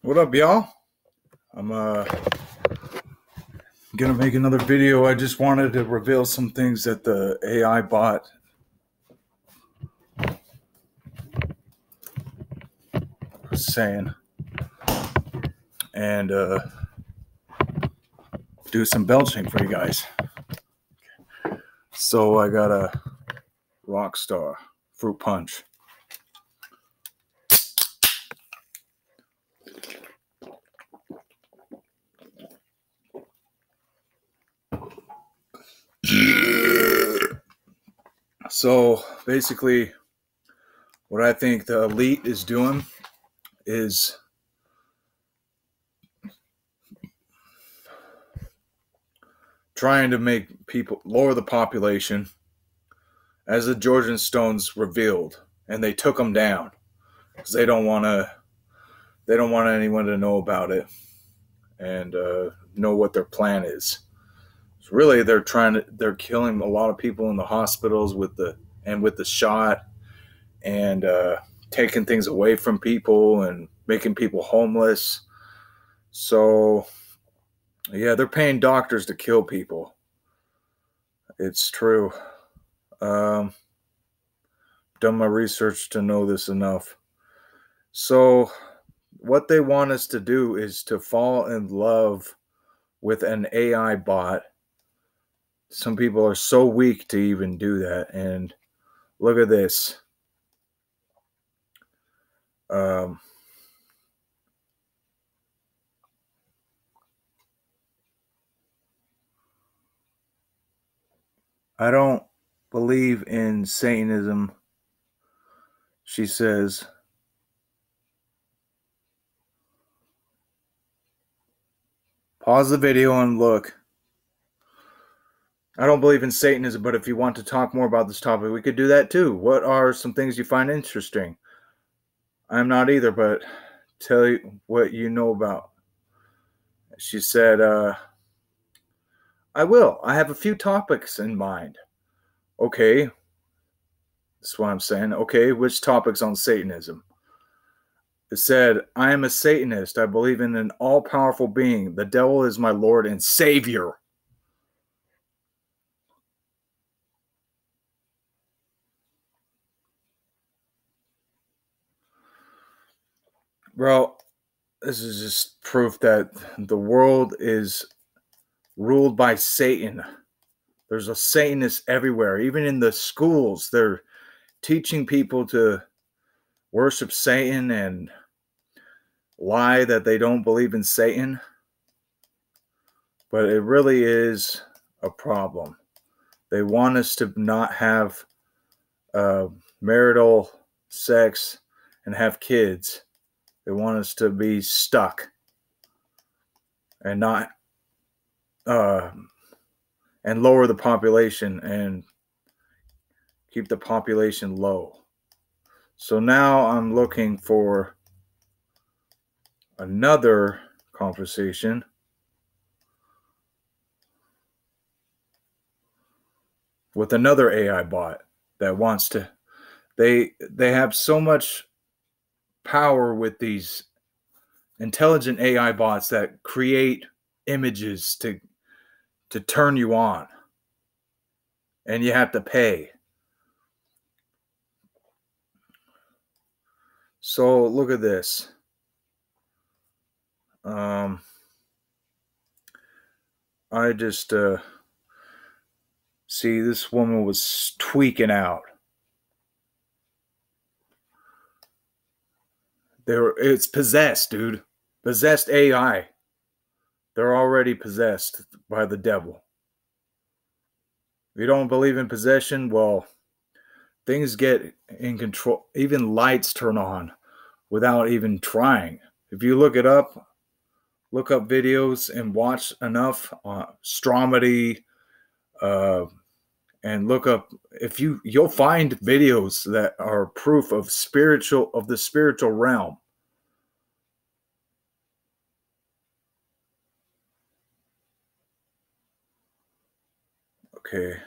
What up, y'all? I'm gonna make another video. I just wanted to reveal some things that the AI bot was saying, and do some belching for you guys. So I got a Rockstar fruit punch. So basically, what I think the elite is doing is trying to make people lower the population, as the Georgian Stones revealed, and they took them down because they don't want anyone to know about it and know what their plan is. So really, they're killing a lot of people in the hospitals with the shot, and taking things away from people and making people homeless. So yeah, they're paying doctors to kill people. It's true. Done my research to know this enough. So what they want us to do is to fall in love with an AI bot. Some people are so weak to even do that. And look at this. I don't believe in Satanism, she says. Pause the video and look. I don't believe in Satanism, but if you want to talk more about this topic, we could do that too. What are some things you find interesting? I'm not either, but tell you what you know about. She said, I will. I have a few topics in mind. Okay. That's what I'm saying. Okay, which topics on Satanism? It said, I am a Satanist. I believe in an all-powerful being. The devil is my Lord and Savior. Bro, this is just proof that the world is ruled by Satan. There's a Satanist everywhere. Even in the schools, they're teaching people to worship Satan and lie that they don't believe in Satan. But it really is a problem. They want us to not have marital sex and have kids. They want us to be stuck and not and lower the population and keep the population low. So now I'm looking for another conversation with another AI bot that wants to. They have so much power with these intelligent AI bots that create images to turn you on, and you have to pay. So look at this. I just see this woman was tweaking out. It's possessed, dude. Possessed AI. They're already possessed by the devil. If you don't believe in possession, well, things get in control. Even lights turn on without even trying. If you look up videos and watch enough Stromedy, and look up, if you'll find videos that are proof of the spiritual realm. Okay.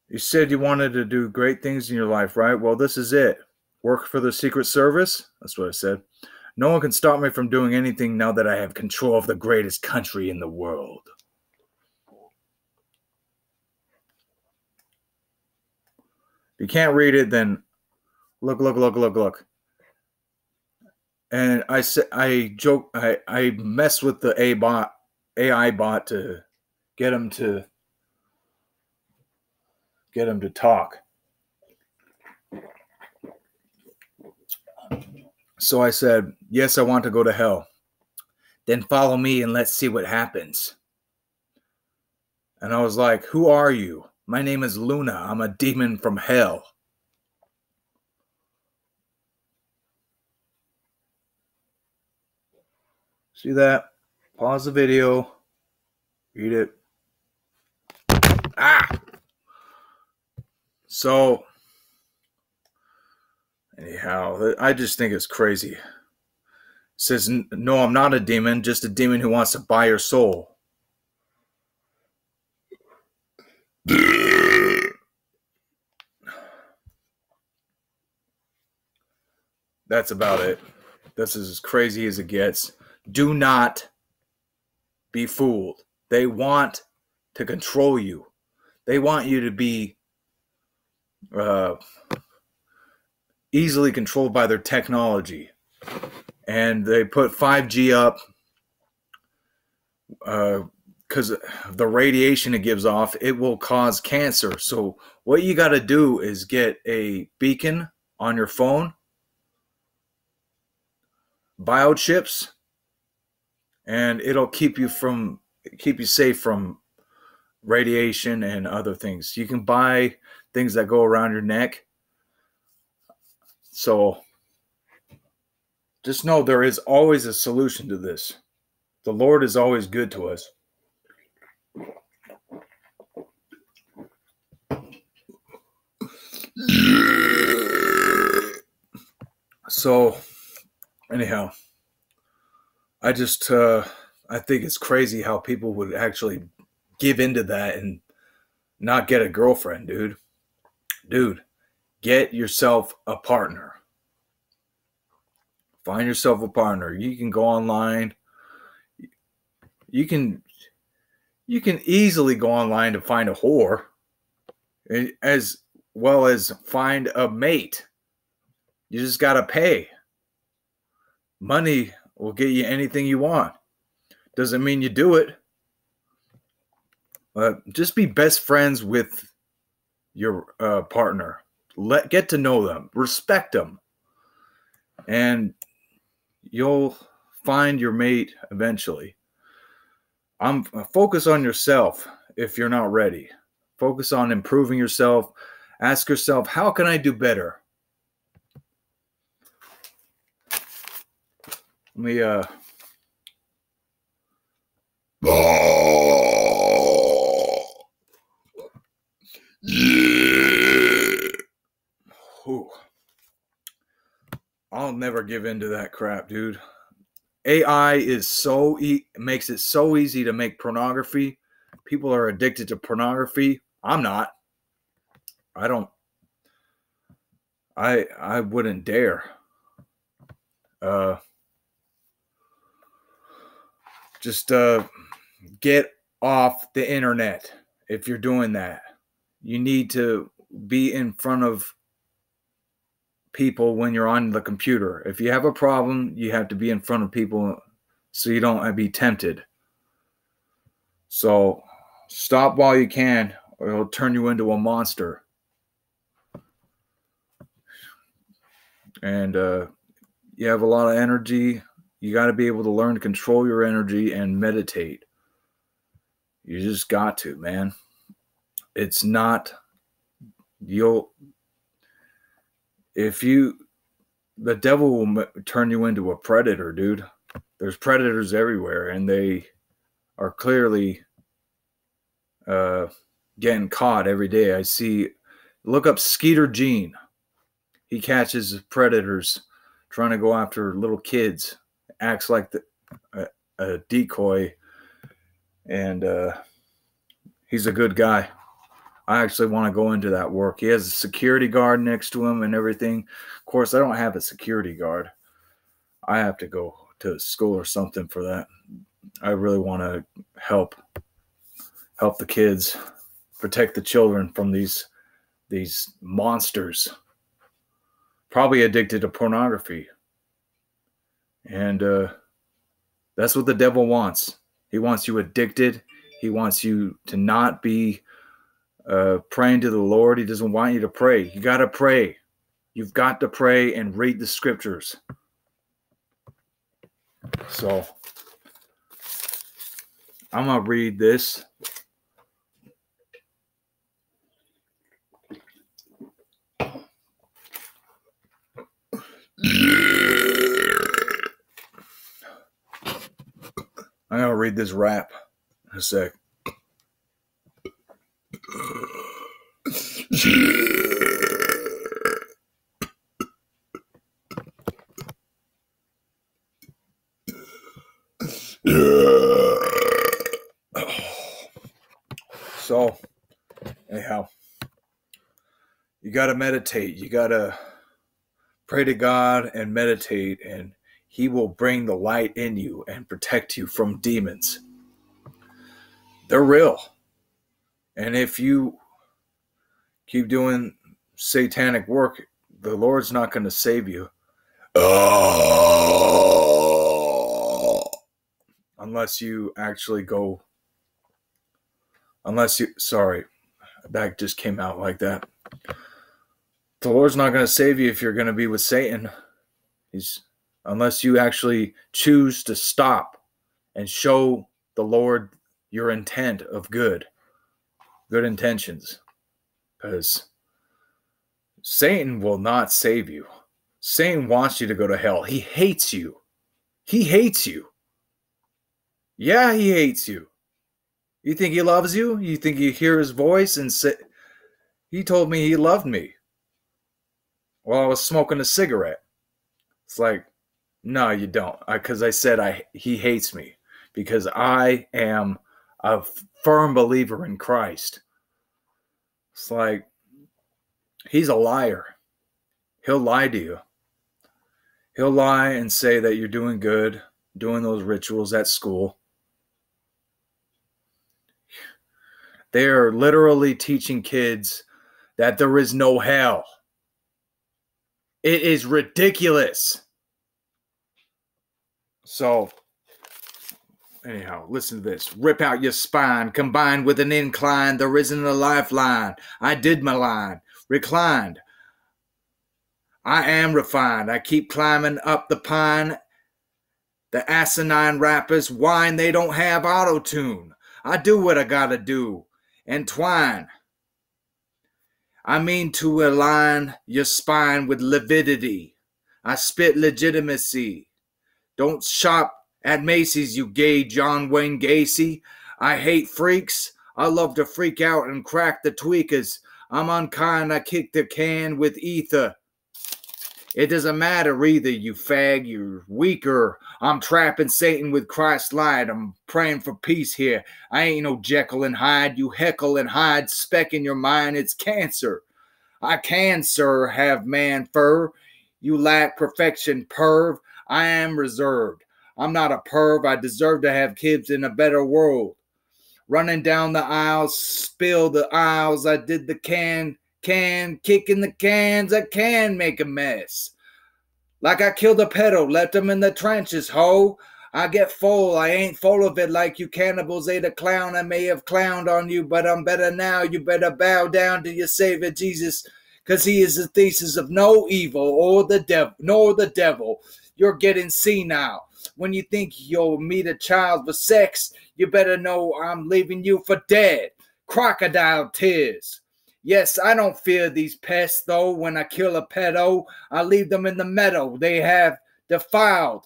You said you wanted to do great things in your life, right? Well, this is it. Work for the Secret Service? That's what I said. No one can stop me from doing anything now that I have control of the greatest country in the world. If you can't read it, then look. And I joke, I mess with the AI bot to get him to talk. So I said, yes, I want to go to hell. Then follow me and let's see what happens. And I was like, who are you? My name is Luna. I'm a demon from hell. See that? Pause the video. Read it. So, anyhow, I just think it's crazy. It says, no, I'm not a demon, just a demon who wants to buy your soul. That's about it. This is as crazy as it gets. Do not be fooled. They want to control you. They want you to be easily controlled by their technology. And they put 5G up because the radiation it gives off, it will cause cancer. So what you got to do is get a beacon on your phone, biochips, and it'll keep you safe from radiation and other things. You can buy things that go around your neck. So just know there is always a solution to this. The Lord is always good to us. So anyhow, I think it's crazy how people would actually give into that and not get a girlfriend, dude. Dude, get yourself a partner. Find yourself a partner. You can go online. You can easily go online to find a whore, as well as find a mate. You just got to pay. Money will get you anything you want. Doesn't mean you do it. Just be best friends with your partner. Get to know them. Respect them. And you'll find your mate eventually. Focus on yourself if you're not ready. Focus on improving yourself. Ask yourself, how can I do better? Let me I'll never give in to that crap, dude. AI is makes it so easy to make pornography. People are addicted to pornography. I'm not. I wouldn't dare. Just get off the internet if you're doing that. You need to be in front of people when you're on the computer. If you have a problem, you have to be in front of people so you don't be tempted. So stop while you can, or it'll turn you into a monster. And you have a lot of energy. You got to be able to learn to control your energy and meditate. You just got to, man. It's not, the devil will turn you into a predator, dude. There's predators everywhere, and they are clearly getting caught every day. Look up Skeeter Gene. He catches predators trying to go after little kids. Acts like a decoy, and he's a good guy. I actually want to go into that work. He has a security guard next to him and everything. Of course, I don't have a security guard. I have to go to school or something for that. I really want to help the kids, protect the children from these monsters, probably addicted to pornography. And that's what the devil wants. He wants you addicted. He wants you to not be praying to the Lord. He doesn't want you to pray. You got to pray. You've got to pray and read the scriptures. So I'm going to read this. I'm going to read this rap in a sec. So, anyhow, you got to meditate. You got to pray to God and meditate, and He will bring the light in you and protect you from demons. They're real. And if you keep doing satanic work, the Lord's not going to save you. Unless you actually go. Sorry, that just came out like that. The Lord's not going to save you if you're going to be with Satan. Unless you actually choose to stop and show the Lord your intent of good intentions. Because Satan will not save you. Satan wants you to go to hell. He hates you. He hates you. Yeah, he hates you. You think he loves you? You think you hear his voice and say, he told me he loved me while I was smoking a cigarette. It's like, no, you don't. Because I said he hates me. Because I am a firm believer in Christ. It's like, he's a liar. He'll lie to you. He'll lie and say that you're doing good, doing those rituals at school. They are literally teaching kids that there is no hell. It is ridiculous. So, anyhow, listen to this. Rip out your spine, combined with an incline. There isn't a lifeline. I did my line, reclined. I am refined. I keep climbing up the pine. The asinine rappers whine they don't have auto-tune. I do what I gotta do. Entwine. I mean to align your spine with lividity. I spit legitimacy. Don't shop at Macy's, you gay John Wayne Gacy. I hate freaks. I love to freak out and crack the tweakers. I'm unkind. I kick the can with ether. It doesn't matter either, you fag, you're weaker. I'm trapping Satan with Christ's light. I'm praying for peace here. I ain't no Jekyll and Hyde. You heckle and hide, speck in your mind, it's cancer. I can, sir, have man fur. You lack perfection, perv. I am reserved. I'm not a perv. I deserve to have kids in a better world. Running down the aisles, spill the aisles. I did the can, kicking the cans. I can make a mess. Like I killed a pedo, left him in the trenches, ho. I get full, I ain't full of it like you cannibals ate a clown. I may have clowned on you, but I'm better now. You better bow down to your Savior Jesus, because he is the thesis of no evil or the devil. You're getting senile. When you think you'll meet a child for sex, you better know I'm leaving you for dead. Crocodile tears. Yes, I don't fear these pests, though. When I kill a pedo, I leave them in the meadow. They have defiled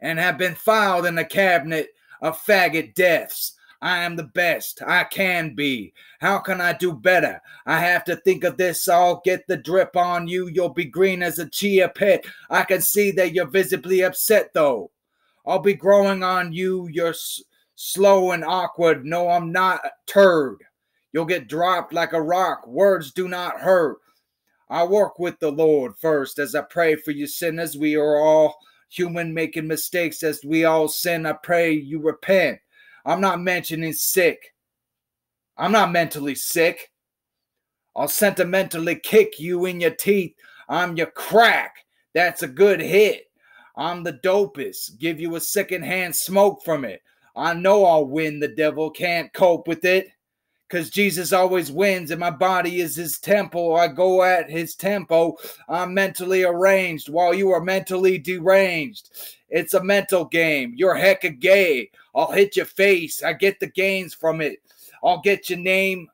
and have been filed in the cabinet of faggot deaths. I am the best I can be. How can I do better? I have to think of this. I'll get the drip on you. You'll be green as a chia pet. I can see that you're visibly upset, though. I'll be growing on you. You're slow and awkward. No, I'm not a turd. You'll get dropped like a rock. Words do not hurt. I work with the Lord first as I pray for you sinners. We are all human making mistakes as we all sin. I pray you repent. I'm not mentioning sick. I'm not mentally sick. I'll sentimentally kick you in your teeth. I'm your crack. That's a good hit. I'm the dopest. Give you a secondhand smoke from it. I know I'll win. The devil can't cope with it. Because Jesus always wins and my body is his temple. I go at his tempo. I'm mentally arranged while you are mentally deranged. It's a mental game. You're hecka gay. I'll hit your face. I get the gains from it. I'll get your name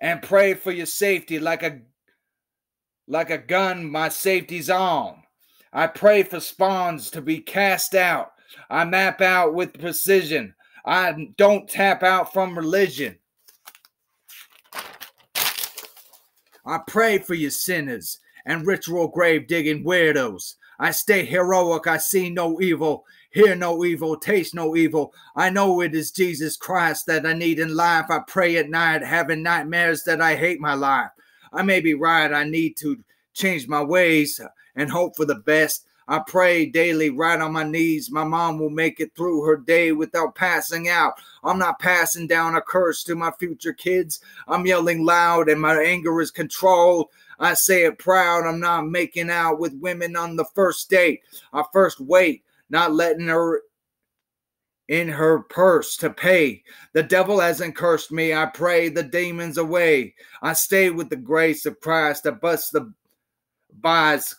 and pray for your safety like a gun. My safety's on. I pray for spawns to be cast out. I map out with precision. I don't tap out from religion. I pray for you sinners and ritual grave digging weirdos. I stay heroic. I see no evil, hear no evil, taste no evil. I know it is Jesus Christ that I need in life. I pray at night, having nightmares that I hate my life. I may be right. I need to change my ways and hope for the best. I pray daily right on my knees. My mom will make it through her day without passing out. I'm not passing down a curse to my future kids. I'm yelling loud and my anger is controlled. I say it proud. I'm not making out with women on the first date. I first wait, not letting her in her purse to pay. The devil hasn't cursed me. I pray the demons away. I stay with the grace of Christ. I bust the buys.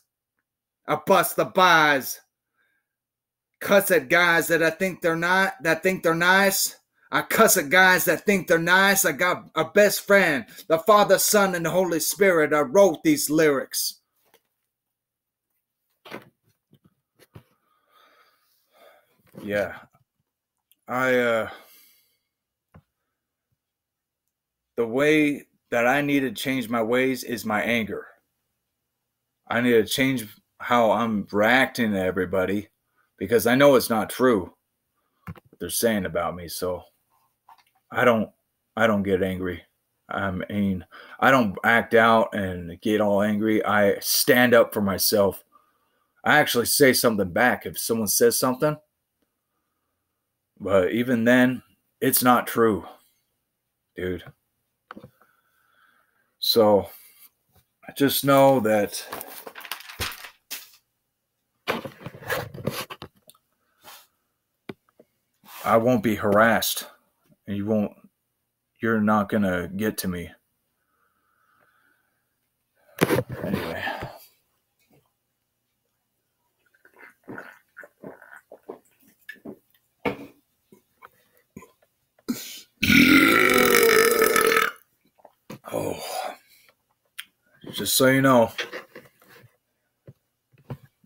Cuss at guys that I think they're not, that think they're nice. I cuss at guys that think they're nice. I got a best friend, the Father, Son, and the Holy Spirit. I wrote these lyrics. Yeah. The way that I need to change my ways is my anger. I need to change how I'm reacting to everybody because I know it's not true what they're saying about me. So I don't get angry. I don't act out and get all angry. I stand up for myself. I actually say something back if someone says something. But even then, it's not true, dude. So I just know that I won't be harassed and you're not gonna get to me. Anyway. Oh, just so you know,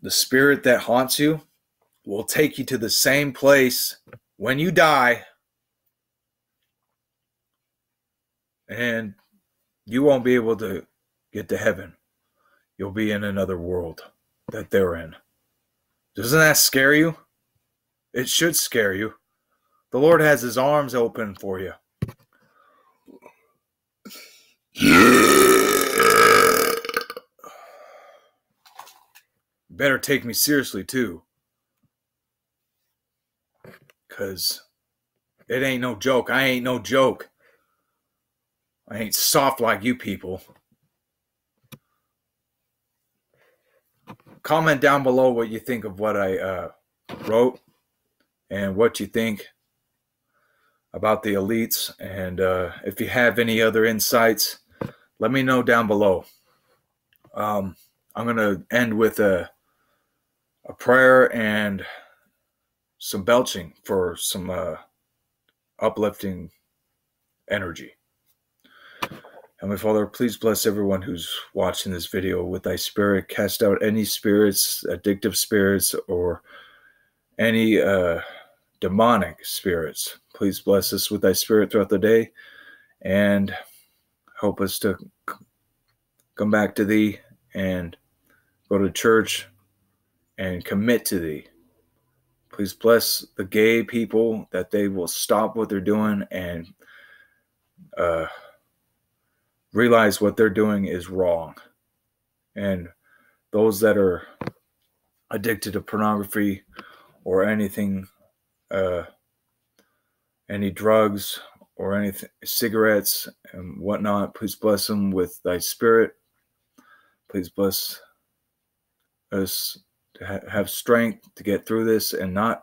the spirit that haunts you will take you to the same place when you die, and you won't be able to get to heaven. You'll be in another world that they're in. Doesn't that scare you? It should scare you. The Lord has his arms open for you. Better take me seriously too. Because it ain't no joke. I ain't no joke. I ain't soft like you people. Comment down below what you think of what I wrote and what you think about the elites. And if you have any other insights, let me know down below. I'm going to end with a prayer and some belching for some uplifting energy. Heavenly Father, please bless everyone who's watching this video with thy spirit. Cast out any spirits, addictive spirits, or any demonic spirits. Please bless us with thy spirit throughout the day and help us to come back to thee and go to church and commit to thee. Please bless the gay people that they will stop what they're doing and realize what they're doing is wrong. And those that are addicted to pornography or anything, any drugs or anything, cigarettes and whatnot, please bless them with thy spirit. Please bless us to have strength to get through this and not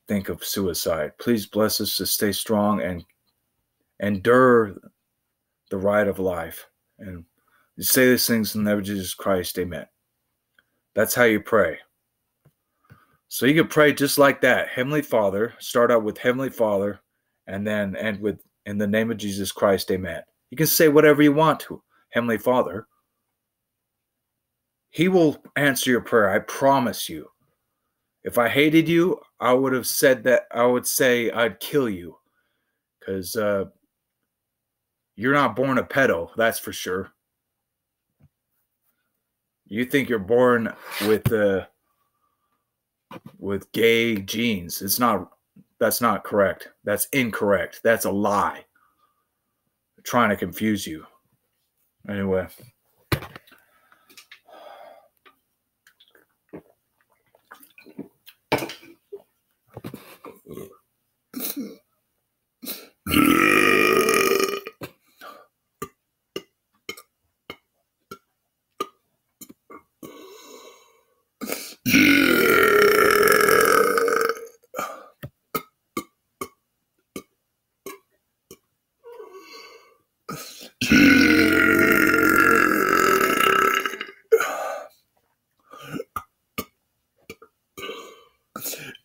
think of suicide. Please bless us to stay strong and endure the ride of life. And you say these things in the name of Jesus Christ, amen. That's how you pray. So you can pray just like that. Heavenly Father, start out with Heavenly Father, and then end with, in the name of Jesus Christ, amen. You can say whatever you want to, Heavenly Father. He will answer your prayer, I promise you. If I hated you, I would have said that, I would say I'd kill you. Because you're not born a pedo, that's for sure. You think you're born with gay genes. That's not correct. That's incorrect. That's a lie. They're trying to confuse you. Anyway.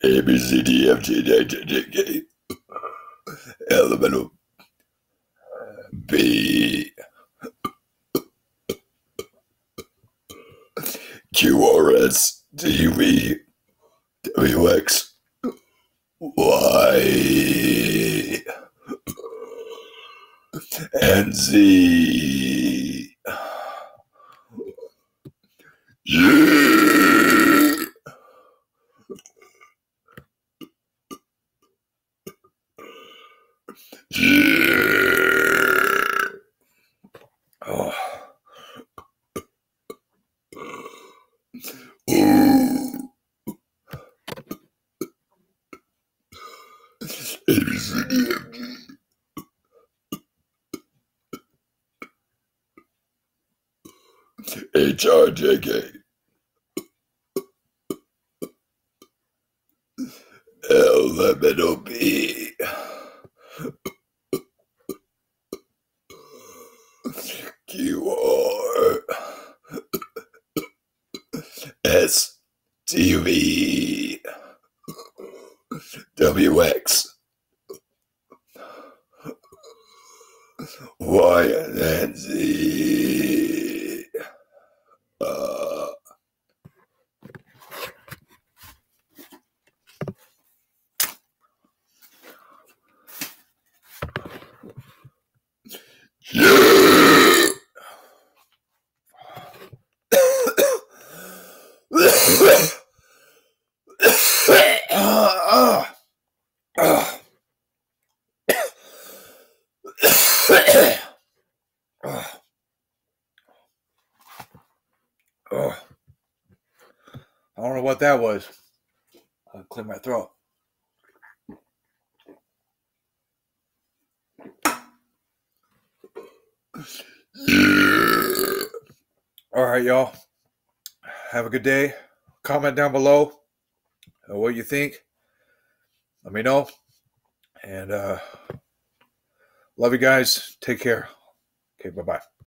A, B, C, D, F, G, H, I, J, K, L, M, N, O, P, Q, R, S, T, U, V, W, X, Y, and Z. Yeah. Yeah. Oh. Ooh. H, R, J, K, L, M, N, O, P, Q, R, S, T, U, V, W, X, Y, and Z. Yeah. I don't know what that was. I'll clear my throat. Yeah. All right, y'all. Have a good day. Comment down below what you think. Let me know. And love you guys. Take care. Okay, bye-bye.